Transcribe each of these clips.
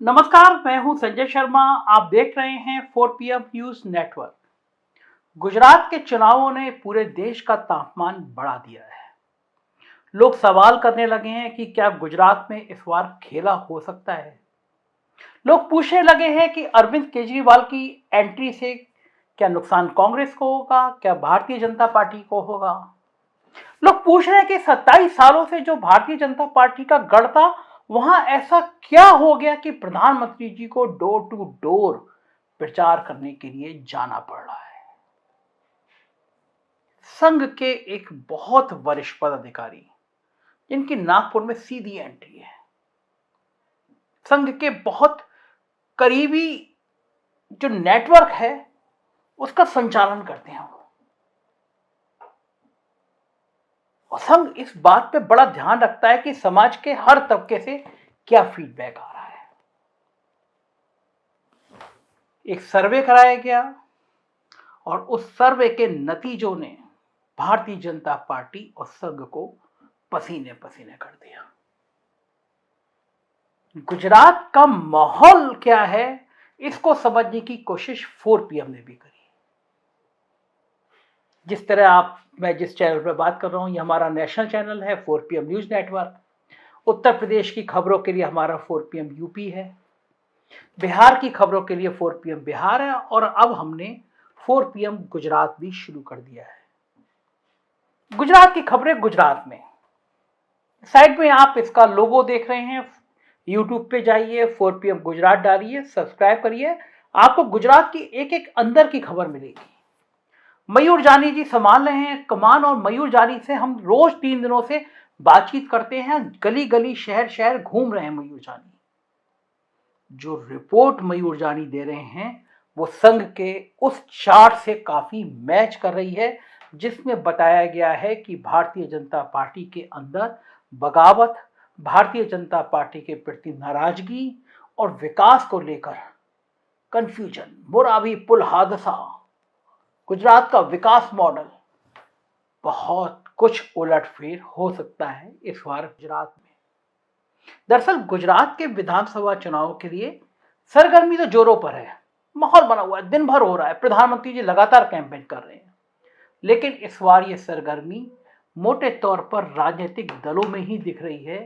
नमस्कार, मैं हूं संजय शर्मा। आप देख रहे हैं 4 PM न्यूज नेटवर्क। गुजरात के चुनावों ने पूरे देश का तापमान बढ़ा दिया है। लोग सवाल करने लगे हैं कि क्या गुजरात में इस बार खेला हो सकता है। लोग पूछने लगे हैं कि अरविंद केजरीवाल की एंट्री से क्या नुकसान कांग्रेस को होगा, क्या भारतीय जनता पार्टी को होगा। लोग पूछ रहे हैं कि 27 सालों से जो भारतीय जनता पार्टी का गढ़ था, वहां ऐसा क्या हो गया कि प्रधानमंत्री जी को डोर टू डोर प्रचार करने के लिए जाना पड़ रहा है। संघ के एक बहुत वरिष्ठ पदाधिकारी जिनकी नागपुर में सीधी एंट्री है, संघ के बहुत करीबी जो नेटवर्क है उसका संचालन करते हैं। और संघ इस बात पे बड़ा ध्यान रखता है कि समाज के हर तबके से क्या फीडबैक आ रहा है। एक सर्वे कराया गया और उस सर्वे के नतीजों ने भारतीय जनता पार्टी और संघ को पसीने पसीने कर दिया। गुजरात का माहौल क्या है, इसको समझने की कोशिश 4PM ने भी करी। जिस तरह मैं जिस चैनल पर बात कर रहा हूं, ये हमारा नेशनल चैनल है 4PM news network. Uttar Pradesh की खबरों के लिए हमारा 4PM यूपी है, बिहार की खबरों के लिए 4PM बिहार है, और अब हमने 4PM गुजरात भी शुरू कर दिया है। गुजरात की खबरें गुजरात में। साइड में आप इसका लोगो देख रहे हैं। यूट्यूब पे जाइए, 4PM गुजरात डालिए, सब्सक्राइब करिए, आपको गुजरात की एक एक अंदर की खबर मिलेगी। मयूर जानी जी संभाल रहे हैं कमान, और मयूर जानी से हम रोज 3 दिनों से बातचीत करते हैं। गली गली शहर शहर घूम रहे हैं मयूर जानी। जो रिपोर्ट मयूर जानी दे रहे हैं वो संघ के उस चार्ट से काफी मैच कर रही है, जिसमें बताया गया है कि भारतीय जनता पार्टी के अंदर बगावत, भारतीय जनता पार्टी के प्रति नाराजगी और विकास को लेकर कंफ्यूजन, मोराबी पुल हादसा, गुजरात का विकास मॉडल, बहुत कुछ उलटफेर हो सकता है इस बार गुजरात में। दरअसल गुजरात के विधानसभा चुनाव के लिए सरगर्मी तो जोरों पर है, माहौल बना हुआ है, दिन भर हो रहा है, प्रधानमंत्री जी लगातार कैंपेन कर रहे हैं। लेकिन इस बार ये सरगर्मी मोटे तौर पर राजनीतिक दलों में ही दिख रही है।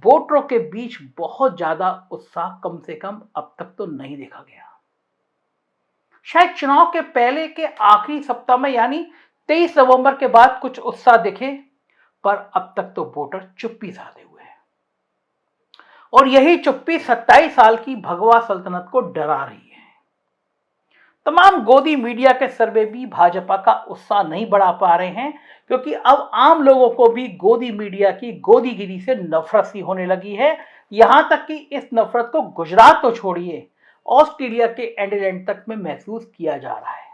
वोटरों के बीच बहुत ज्यादा उत्साह कम से कम अब तक तो नहीं देखा गया। शायद चुनाव के पहले के आखिरी सप्ताह में यानी 23 नवंबर के बाद कुछ उत्साह दिखे, पर अब तक तो वोटर चुप्पी साधे हुए हैं। और यही चुप्पी 27 साल की भगवा सल्तनत को डरा रही है। तमाम गोदी मीडिया के सर्वे भी भाजपा का उत्साह नहीं बढ़ा पा रहे हैं, क्योंकि अब आम लोगों को भी गोदी मीडिया की गोदीगिरी से नफरत सी होने लगी है। यहां तक कि इस नफरत को गुजरात तो छोड़िए, ऑस्ट्रेलिया के एडिलेड तक में महसूस किया जा रहा है।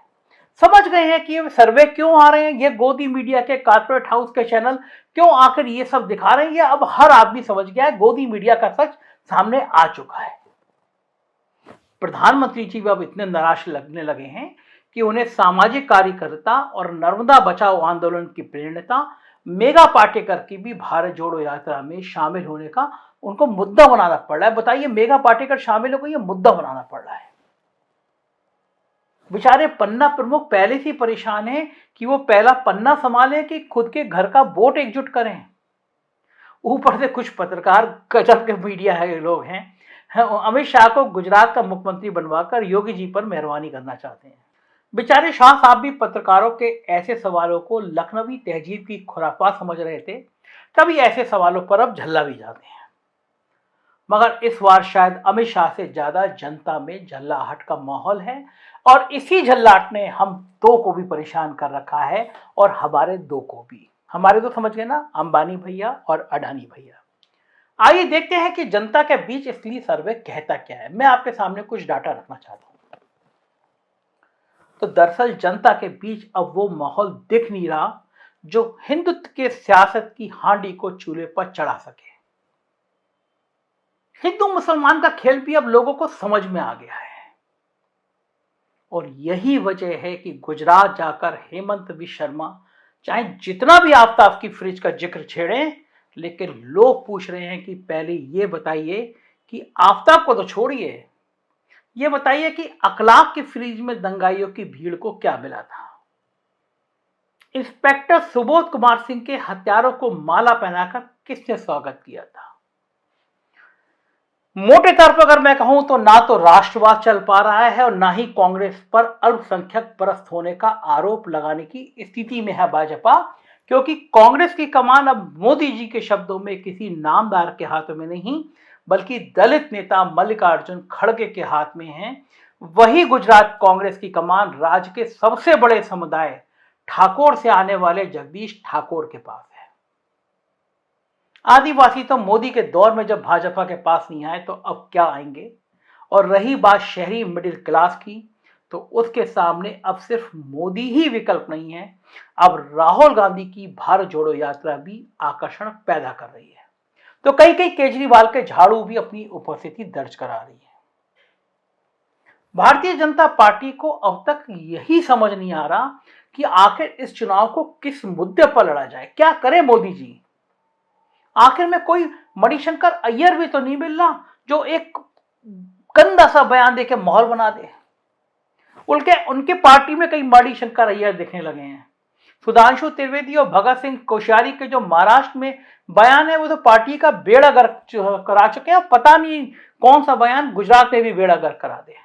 समझ गए हैं कि ये सर्वे क्यों आ रहे हैं, ये गोदी मीडिया के कॉर्पोरेट हाउस के चैनल क्यों आकर ये सब दिखा रहे हैं। ये अब हर आदमी समझ गया है, गोदी मीडिया का सच सामने आ चुका है। प्रधानमंत्री जी अब इतने निराश लगने लगे हैं कि उन्हें सामाजिक कार्यकर्ता और नर्मदा बचाओ आंदोलन की प्रेरणा मेघा पाटेकर की भी भारत जोड़ो यात्रा में शामिल होने का उनको मुद्दा बनाना पड़ रहा है। बताइए, मेघा पाटेकर शामिल होकर यह मुद्दा बनाना पड़ रहा है। बेचारे पन्ना प्रमुख पहले से परेशान है कि वो पहला पन्ना संभाले कि खुद के घर का वोट एकजुट करें। ऊपर से कुछ पत्रकार गजब के मीडिया है लोग हैं, अमित शाह को गुजरात का मुख्यमंत्री बनवाकर योगी जी पर मेहरबानी करना चाहते हैं। बेचारे शाह साहब भी पत्रकारों के ऐसे सवालों को लखनवी तहजीब की खुराफात समझ रहे थे, तभी ऐसे सवालों पर अब झल्ला भी जाते हैं। मगर इस बार शायद अमित शाह से ज्यादा जनता में झल्लाहट का माहौल है, और इसी झल्लाहट ने हम दो को भी परेशान कर रखा है, और हमारे दो को भी। हमारे दो समझ गए ना, अंबानी भैया और अडानी भैया। आइए देखते हैं कि जनता के बीच इसलिए सर्वे कहता क्या है। मैं आपके सामने कुछ डाटा रखना चाहता हूं। तो दरअसल जनता के बीच अब वो माहौल दिख नहीं रहा जो हिंदुत्व के सियासत की हांडी को चूल्हे पर चढ़ा सके। हिंदू मुसलमान का खेल भी अब लोगों को समझ में आ गया है, और यही वजह है कि गुजरात जाकर हेमंत बिश्व शर्मा चाहे जितना भी आफ्ताब की फ्रिज का जिक्र छेड़ें, लेकिन लोग पूछ रहे हैं कि पहले ये बताइए कि आफताब को तो छोड़िए, ये बताइए कि अखलाक के फ्रिज में दंगाइयों की भीड़ को क्या मिला था। इंस्पेक्टर सुबोध कुमार सिंह के हत्यारों को माला पहनाकर किसने स्वागत किया था। मोटे तौर पर अगर मैं कहूं तो ना तो राष्ट्रवाद चल पा रहा है और ना ही कांग्रेस पर अल्पसंख्यक परस्त होने का आरोप लगाने की स्थिति में है भाजपा, क्योंकि कांग्रेस की कमान अब मोदी जी के शब्दों में किसी नामदार के हाथों में नहीं बल्कि दलित नेता मल्लिकार्जुन खड़गे के हाथ में है। वही गुजरात कांग्रेस की कमान राज्य के सबसे बड़े समुदाय ठाकुर से आने वाले जगदीश ठाकुर के पास है। आदिवासी तो मोदी के दौर में जब भाजपा के पास नहीं आए तो अब क्या आएंगे। और रही बात शहरी मिडिल क्लास की, तो उसके सामने अब सिर्फ मोदी ही विकल्प नहीं है, अब राहुल गांधी की भारत जोड़ो यात्रा भी आकर्षण पैदा कर रही है। तो कई कई केजरीवाल के झाड़ू भी अपनी उपस्थिति दर्ज करा रही है। भारतीय जनता पार्टी को अब तक यही समझ नहीं आ रहा कि आखिर इस चुनाव को किस मुद्दे पर लड़ा जाए, क्या करे मोदी जी। आखिर में कोई मणिशंकर अय्यर भी तो नहीं मिल रहा जो एक गंदा सा बयान देके माहौल बना दे। उनके पार्टी में कई मणिशंकर अय्यर दिखने लगे हैं। सुधांशु त्रिवेदी और भगत सिंह कोश्यारी के जो महाराष्ट्र में बयान है वो तो पार्टी का बेड़ा गर्क करा चुके हैं। पता नहीं कौन सा बयान गुजरात में भी बेड़ा गर्क करा दे।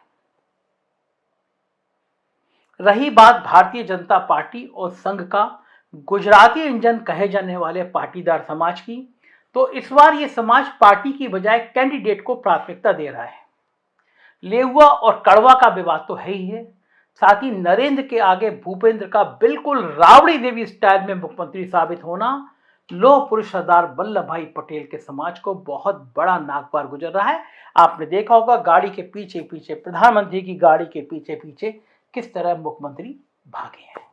रही बात भारतीय जनता पार्टी और संघ का गुजराती इंजन कहे जाने वाले पाटीदार समाज की, तो इस बार ये समाज पार्टी की बजाय कैंडिडेट को प्राथमिकता दे रहा है। लेहुआ और कड़वा का विवाद तो है ही है, साथ ही नरेंद्र के आगे भूपेंद्र का बिल्कुल राबड़ी देवी स्टाइल में मुख्यमंत्री साबित होना लोह पुरुष सरदार वल्लभ भाई पटेल के समाज को बहुत बड़ा नागपार गुजर रहा है। आपने देखा होगा गाड़ी के पीछे पीछे, प्रधानमंत्री की गाड़ी के पीछे पीछे किस तरह मुख्यमंत्री भागे हैं।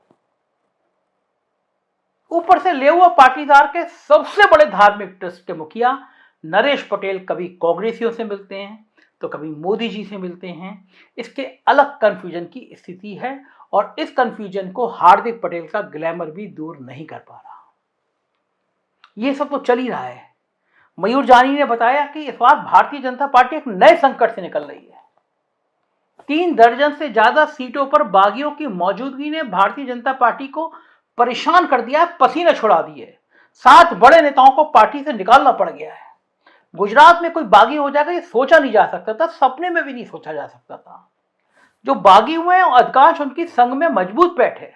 ऊपर से लेहुआ पाटीदार के सबसे बड़े धार्मिक ट्रस्ट के मुखिया नरेश पटेल कभी कांग्रेसियों से मिलते हैं तो कभी मोदी जी से मिलते हैं। इसके अलग कंफ्यूजन की स्थिति है और इस कंफ्यूजन को हार्दिक पटेल का ग्लैमर भी दूर नहीं कर पा रहा। ये सब तो चल ही रहा है। मयूर जानी ने बताया कि इस बार भारतीय जनता पार्टी एक नए संकट से निकल रही है। 3 दर्जन से ज्यादा सीटों पर बागियों की मौजूदगी ने भारतीय जनता पार्टी को परेशान कर दिया है, पसीने छुड़ा दिए। 7 बड़े नेताओं को पार्टी से निकालना पड़ गया है। गुजरात में कोई बागी हो जाएगा ये सोचा नहीं जा सकता था, सपने में भी नहीं सोचा जा सकता था। जो बागी हुए हैं अधिकांश उनकी संघ में मजबूत बैठे,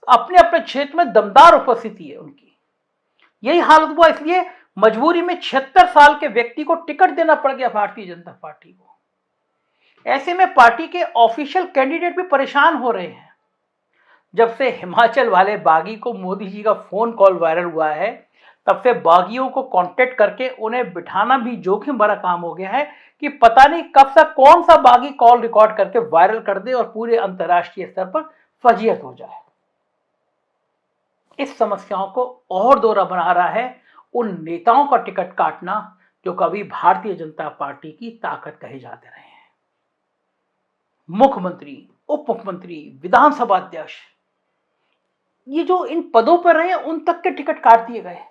अपने अपने क्षेत्र में दमदार उपस्थिति है उनकी। यही हालत हुआ, इसलिए मजबूरी में 76 साल के व्यक्ति को टिकट देना पड़ गया भारतीय जनता पार्टी को। ऐसे में पार्टी के ऑफिशियल कैंडिडेट भी परेशान हो रहे हैं। जब से हिमाचल वाले बागी को मोदी जी का फोन कॉल वायरल हुआ है, तब से बागियों को कांटेक्ट करके उन्हें बिठाना भी जोखिम भरा काम हो गया है कि पता नहीं कब से कौन सा बागी कॉल रिकॉर्ड करके वायरल कर दे और पूरे अंतर्राष्ट्रीय स्तर पर फजीयत हो जाए। इस समस्याओं को और दोहरा बना रहा है उन नेताओं का टिकट काटना जो कभी भारतीय जनता पार्टी की ताकत कहे जाते रहे हैं। मुख्यमंत्री, उप मुख्यमंत्री, विधानसभा अध्यक्ष, ये जो इन पदों पर रहे उन तक के टिकट काट दिए गए।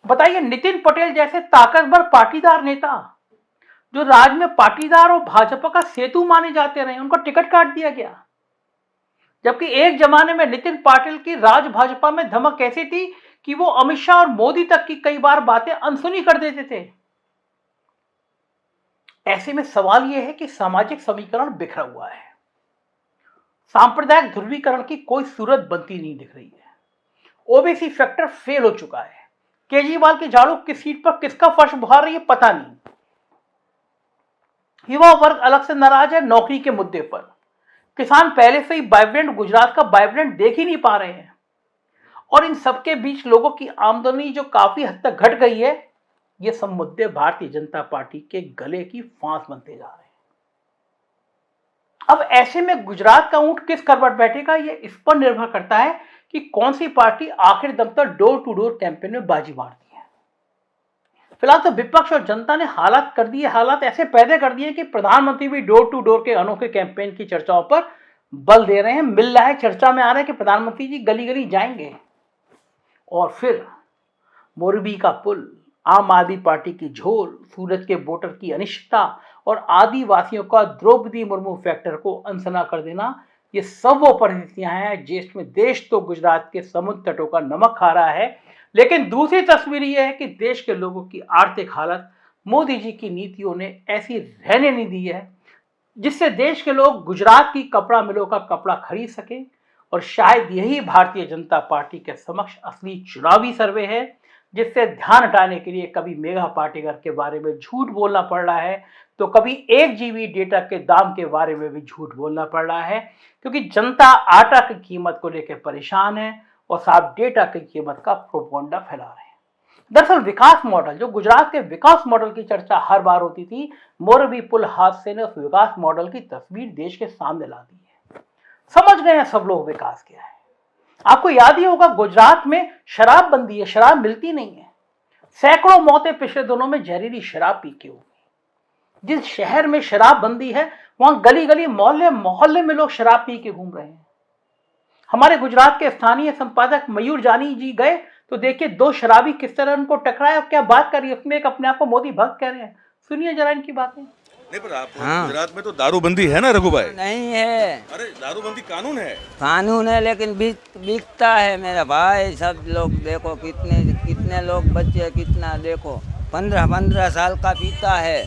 बताइए, नितिन पटेल जैसे ताकतवर पाटीदार नेता जो राज्य में पाटीदार और भाजपा का सेतु माने जाते रहे, उनका टिकट काट दिया गया। जबकि एक जमाने में नितिन पटेल की राज भाजपा में धमक ऐसी थी कि वो अमित शाह और मोदी तक की कई बार बातें अनसुनी कर देते थे। ऐसे में सवाल यह है कि सामाजिक समीकरण बिखरा हुआ है, सांप्रदायिक ध्रुवीकरण की कोई सूरत बनती नहीं दिख रही है, ओबीसी फैक्टर फेल हो चुका है, केजरीवाल की झाड़ू किस सीट पर किसका फर्श बुहार रही है पता नहीं, युवा वर्ग अलग से नाराज है नौकरी के मुद्दे पर, किसान पहले से ही वाइब्रेंट गुजरात का वाइब्रेंट देख ही नहीं पा रहे हैं, और इन सबके बीच लोगों की आमदनी जो काफी हद तक घट गई है, ये सब मुद्दे भारतीय जनता पार्टी के गले की फांस बनते जा रहे हैं। अब ऐसे में गुजरात का ऊंट किस करवट बैठेगा, ये इस पर निर्भर करता है कि कौन सी पार्टी आखिर दम तक डोर टू डोर कैंपेन में बाजी मारती है। फिलहाल तो विपक्ष और जनता ने हालात ऐसे पैदा कर दिए कि प्रधानमंत्री भी डोर टू डोर के अनोखे कैंपेन की चर्चाओं पर बल दे रहे हैं। मिल रहा है, चर्चा में आ रहा है कि प्रधानमंत्री जी गली गली जाएंगे और फिर मोरबी का पुल आम आदमी पार्टी की झोल, सूरत के वोटर की अनिश्चितता और आदिवासियों का द्रौपदी मुर्मू फैक्टर को अनसना कर देना, ये सब वो परिस्थितियां हैं जिसमें देश तो गुजरात के समुद्र तटों का नमक खा रहा है, लेकिन दूसरी तस्वीर यह है कि देश के लोगों की आर्थिक हालत मोदी जी की नीतियों ने ऐसी रहने नहीं दी है जिससे देश के लोग गुजरात की कपड़ा मिलों का कपड़ा खरीद सके। और शायद यही भारतीय जनता पार्टी के समक्ष असली चुनावी सर्वे है, जिससे ध्यान हटाने के लिए कभी मेगा पाटीदार के बारे में झूठ बोलना पड़ रहा है, तो कभी 1 GB डेटा के दाम के बारे में भी झूठ बोलना पड़ रहा है, क्योंकि जनता आटा की कीमत को लेकर परेशान है और साफ डेटा की कीमत का प्रोपोगंडा फैला रहे हैं। दरअसल विकास मॉडल, जो गुजरात के विकास मॉडल की चर्चा हर बार होती थी, मोरबी पुल हादसे ने उस विकास मॉडल की तस्वीर देश के सामने ला दी है। समझ गए हैं सब लोग विकास क्या है। आपको याद ही होगा गुजरात में शराब बंदी है, शराब मिलती नहीं है। सैकड़ों मौतें पिछले दिनों में जहरीली शराब पी के हुई। जिस शहर में शराब बंदी है वहां गली गली मोहल्ले मोहल्ले में लोग शराब पी के घूम रहे हैं। हमारे गुजरात के स्थानीय संपादक मयूर जानी जी गए तो देखिए 2 शराबी किस तरह उनको टकराए और क्या बात करी, उसमें एक अपने आप को मोदी भक्त कह रहे हैं। सुनिए जरा इनकी बातें। नहीं पर आप गुजरात में तो दारूबंदी है ना रघु भाई? नहीं है। अरे दारूबंदी कानून है। कानून है लेकिन बिकता है मेरा भाई। सब लोग देखो कितने कितने लोग बच्चे कितना देखो 15-15 साल का पीता है।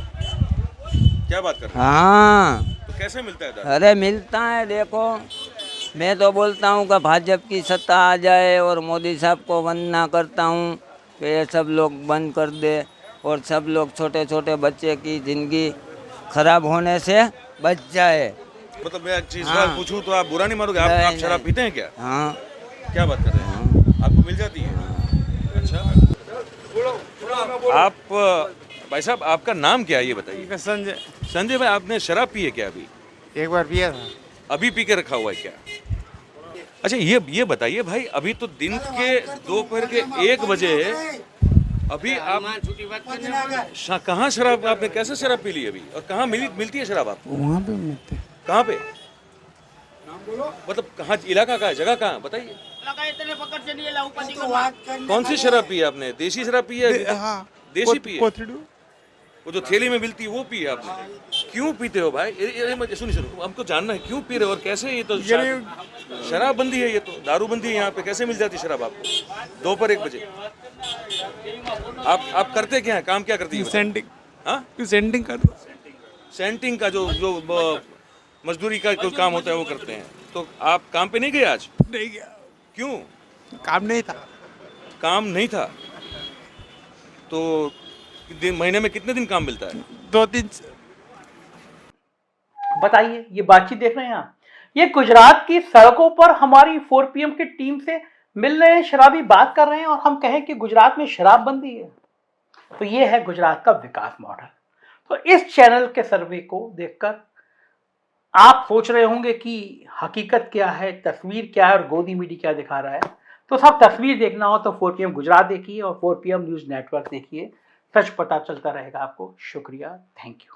क्या बात कर रहे हैं? हाँ तो कैसे मिलता है दारू? अरे मिलता है। देखो मैं तो बोलता हूँ कि भाजपा की सत्ता आ जाए और मोदी साहब को वंदना करता हूँ कि ये सब लोग बंद कर दे और सब लोग छोटे छोटे बच्चे की ज़िंदगी खराब होने से बच जाए। मतलब मैं एक चीज पूछूं तो आप बुरा नहीं मानोगे? आप शराब पीते हैं क्या? हाँ। क्या बात कर रहे हैं? आपको मिल जाती है? अच्छा। आप भाई साहब आपका नाम क्या है ये बताइए? संजय। संजय भाई आपने शराब पी है क्या अभी? एक बार पिया था। अभी पी के रखा हुआ है क्या? अच्छा ये बताइए भाई, अभी तो दिन के दोपहर के 1 बजे अभी आप कहाँ शराब आपने कैसे शराब पी ली अभी? और कहाँ मिलती है शराब आपको? वहाँ पे मिलते। कहाँ पे? मतलब कहाँ, इलाका कहाँ है, जगह कहाँ बताइए? कौन सी शराब पी है आपने? देसी शराब पी है? हाँ देसी पी है? वो जो थैली में मिलती है वो पी है आपने? क्यों पीते हो भाई? सुनिए हमको जानना है क्यों पी रहे हो और कैसे? ये तो शराब बंदी है, ये तो दारू बंदी है। यहाँ पे कैसे मिल जाती शराब आपको दोपहर 1 बजे? आप करते क्या है, काम क्या करती है? सेंटिंग। हाँ सेंटिंग कर। सेंटिंग का जो मजदूरी का कोई काम होता है वो करते हैं। तो आप काम पे नहीं गए आज? नहीं गया। क्यों? काम नहीं था। काम नहीं था तो महीने में कितने दिन काम मिलता है? 2-3। बताइए, ये बातचीत देख रहे हैं आप? ये गुजरात की सड़कों पर हमारी 4PM की टीम से मिल रहे हैं शराबी, बात कर रहे हैं और हम कहें कि गुजरात में शराब बंदी है। तो ये है गुजरात का विकास मॉडल। तो इस चैनल के सर्वे को देखकर आप सोच रहे होंगे कि हकीकत क्या है, तस्वीर क्या है और गोदी मीडिया क्या दिखा रहा है। तो सब तस्वीर देखना हो तो 4PM गुजरात देखिए और 4PM न्यूज़ नेटवर्क देखिए। सच पता चलता रहेगा आपको। शुक्रिया, थैंक यू।